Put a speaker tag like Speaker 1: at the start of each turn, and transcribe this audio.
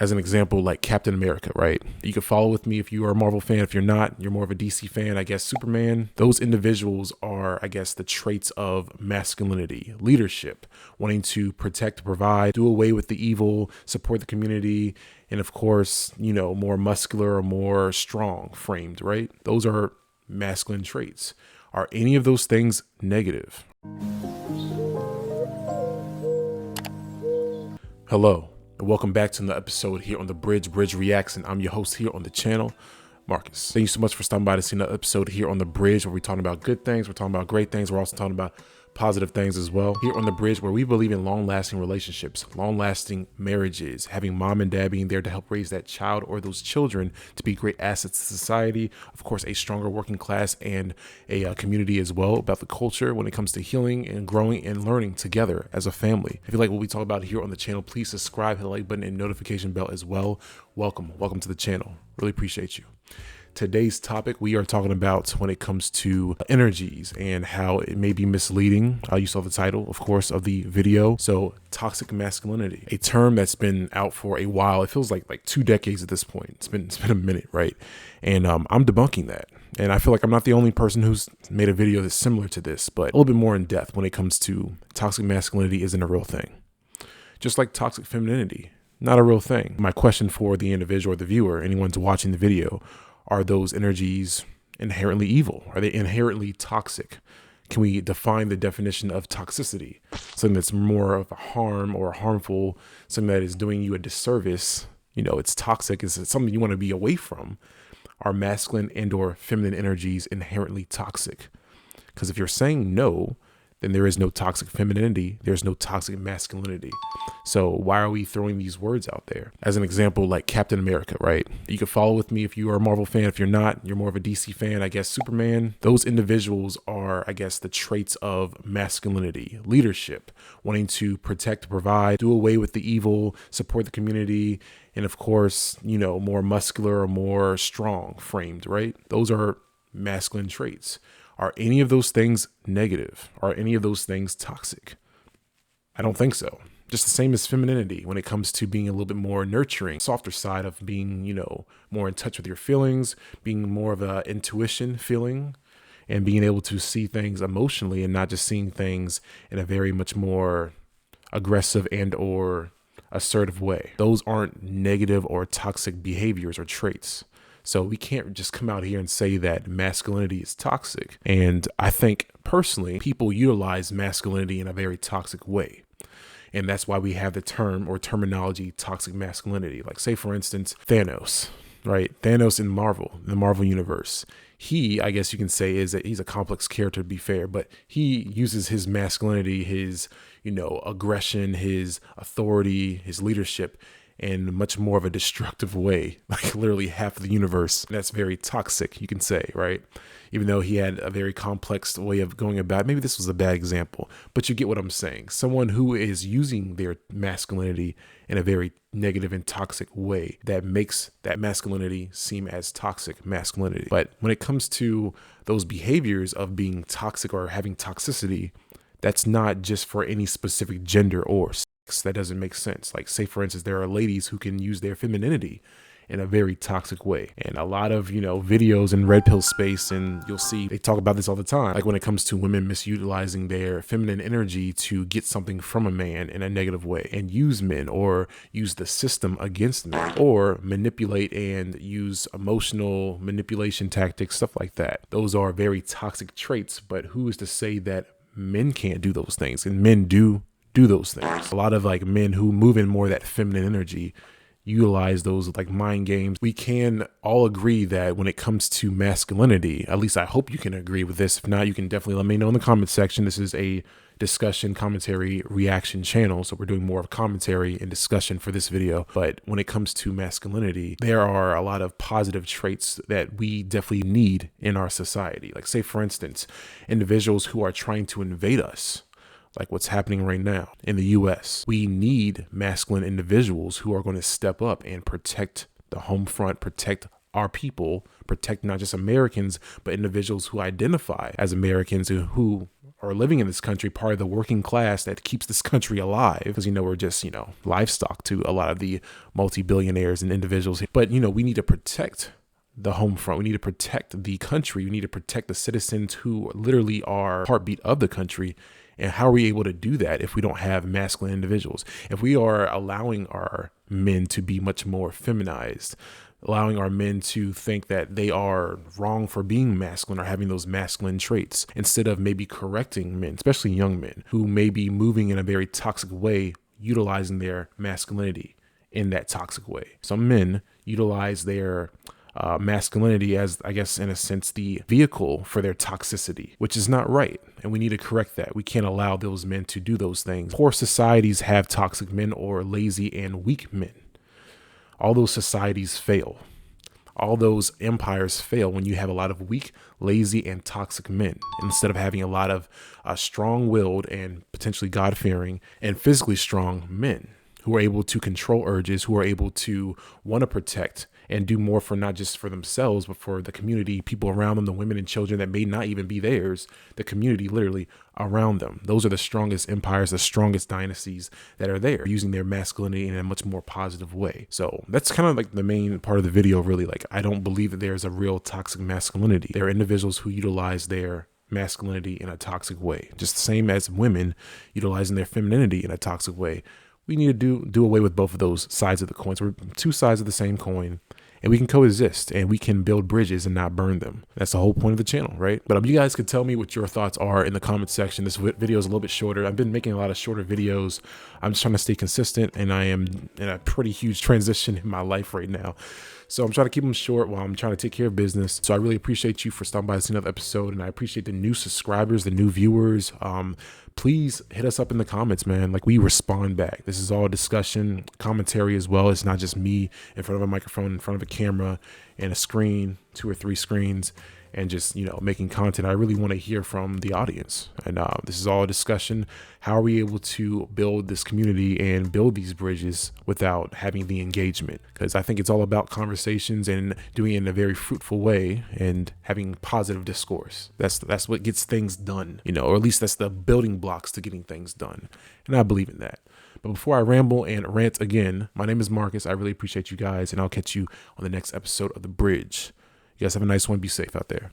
Speaker 1: As an example, like Captain America, right? You can follow with me if you are a Marvel fan. If you're not, you're more of a DC fan, I guess Superman. Those individuals are, I guess, the traits of masculinity, leadership, wanting to protect, provide, do away with the evil, support the community, and of course, more muscular or more strong framed, right? Those are masculine traits. Are any of those things negative? Hello, and welcome back to another episode here on the Bridge Reacts, and I'm your host here on the channel, Marcus. Thank you so much for stopping by to see another episode here on the Bridge, where we're talking about good things, we're talking about great things, we're also talking about positive things as well. Here on the Bridge, where we believe in long-lasting relationships, long-lasting marriages, having mom and dad being there to help raise that child or those children to be great assets to society. Of course, a stronger working class and a community as well, about the culture when it comes to healing and growing and learning together as a family. If you like what we talk about here on the channel, please subscribe, hit the like button and notification bell as well. Welcome to the channel. Really appreciate you. Today's topic, we are talking about when it comes to energies and how it may be misleading. You saw the title, of course, of the video. So toxic masculinity, a term that's been out for a while. It feels like 2 decades at this point. It's been a minute, right? And I'm debunking that. And I feel like I'm not the only person who's made a video that's similar to this, but a little bit more in depth when it comes to toxic masculinity isn't a real thing. Just like toxic femininity, not a real thing. My question for the individual or the viewer, anyone who's watching the video, are those energies inherently evil? Are they inherently toxic? Can we define the definition of toxicity? Something that's more of a harm or harmful, something that is doing you a disservice. It's toxic. It's something you want to be away from. Are masculine and or feminine energies inherently toxic? Because if you're saying no, then there is no toxic femininity. There's no toxic masculinity. So why are we throwing these words out there? As an example, like Captain America, right? You can follow with me if you are a Marvel fan. If you're not, you're more of a DC fan, I guess Superman. Those individuals are, I guess, the traits of masculinity, leadership, wanting to protect, provide, do away with the evil, support the community, and of course, more muscular or more strong framed, right? Those are masculine traits. Are any of those things negative? Are any of those things toxic? I don't think so. Just the same as femininity when it comes to being a little bit more nurturing, softer side of being, more in touch with your feelings, being more of a intuition feeling, and being able to see things emotionally and not just seeing things in a very much more aggressive and or assertive way. Those aren't negative or toxic behaviors or traits. So we can't just come out here and say that masculinity is toxic. And I think personally, people utilize masculinity in a very toxic way. And that's why we have the term or terminology toxic masculinity. Like say, for instance, Thanos, right? Thanos in the Marvel universe. He, I guess you can say, he's a complex character to be fair, but he uses his masculinity, his, aggression, his authority, his leadership in much more of a destructive way, like literally half of the universe. And that's very toxic, you can say, right? Even though he had a very complex way of going about it. Maybe this was a bad example, but you get what I'm saying. Someone who is using their masculinity in a very negative and toxic way that makes that masculinity seem as toxic masculinity. But when it comes to those behaviors of being toxic or having toxicity, that's not just for any specific gender or sex. That doesn't make sense. Like say, for instance, there are ladies who can use their femininity in a very toxic way. And a lot of, videos in red pill space, and you'll see they talk about this all the time. Like when it comes to women misutilizing their feminine energy to get something from a man in a negative way and use men or use the system against men or manipulate and use emotional manipulation tactics, stuff like that. Those are very toxic traits, but who is to say that men can't do those things? And men do those things. A lot of like men who move in more of that feminine energy utilize those like mind games. We can all agree that when it comes to masculinity, at least I hope you can agree with this. If not, you can definitely let me know in the comment section. This is a discussion, commentary, reaction channel. So we're doing more of commentary and discussion for this video. But when it comes to masculinity, there are a lot of positive traits that we definitely need in our society. Like say, for instance, individuals who are trying to invade us, like what's happening right now in the US. We need masculine individuals who are going to step up and protect the home front, protect our people, protect not just Americans, but individuals who identify as Americans and who are living in this country, part of the working class that keeps this country alive, because, we're just, livestock to a lot of the multi-billionaires and individuals. But, we need to protect the home front. We need to protect the country. We need to protect the citizens who literally are heartbeat of the country. And how are we able to do that if we don't have masculine individuals? If we are allowing our men to be much more feminized, allowing our men to think that they are wrong for being masculine or having those masculine traits, instead of maybe correcting men, especially young men, who may be moving in a very toxic way, utilizing their masculinity in that toxic way. Some men utilize their masculinity as, I guess, in a sense, the vehicle for their toxicity, which is not right. And we need to correct that. We can't allow those men to do those things. Poor societies have toxic men or lazy and weak men. All those societies fail. All those empires fail when you have a lot of weak, lazy, and toxic men, instead of having a lot of strong-willed and potentially God-fearing and physically strong men who are able to control urges, who are able to want to protect and do more for not just for themselves, but for the community, people around them, the women and children that may not even be theirs, the community literally around them. Those are the strongest empires, the strongest dynasties that are there, using their masculinity in a much more positive way. So that's kind of like the main part of the video, really. Like, I don't believe that there's a real toxic masculinity. There are individuals who utilize their masculinity in a toxic way, just the same as women utilizing their femininity in a toxic way. We need to do away with both of those sides of the coin. So we're two sides of the same coin, and we can coexist, and we can build bridges and not burn them. That's the whole point of the channel, right? But you guys can tell me what your thoughts are in the comment section. This video is a little bit shorter. I've been making a lot of shorter videos. I'm just trying to stay consistent, and I am in a pretty huge transition in my life right now. So I'm trying to keep them short while I'm trying to take care of business. So I really appreciate you for stopping by to see another episode, and I appreciate the new subscribers, the new viewers. Please hit us up in the comments, man. Like, we respond back. This is all discussion, commentary as well. It's not just me in front of a microphone, in front of a camera and a screen, 2 or 3 screens, and just, making content. I really want to hear from the audience. And this is all a discussion. How are we able to build this community and build these bridges without having the engagement? Because I think it's all about conversations and doing it in a very fruitful way and having positive discourse. That's what gets things done, or at least that's the building blocks to getting things done. And I believe in that. But before I ramble and rant again, my name is Marcus. I really appreciate you guys, and I'll catch you on the next episode of The Bridge. You guys have a nice one. Be safe out there.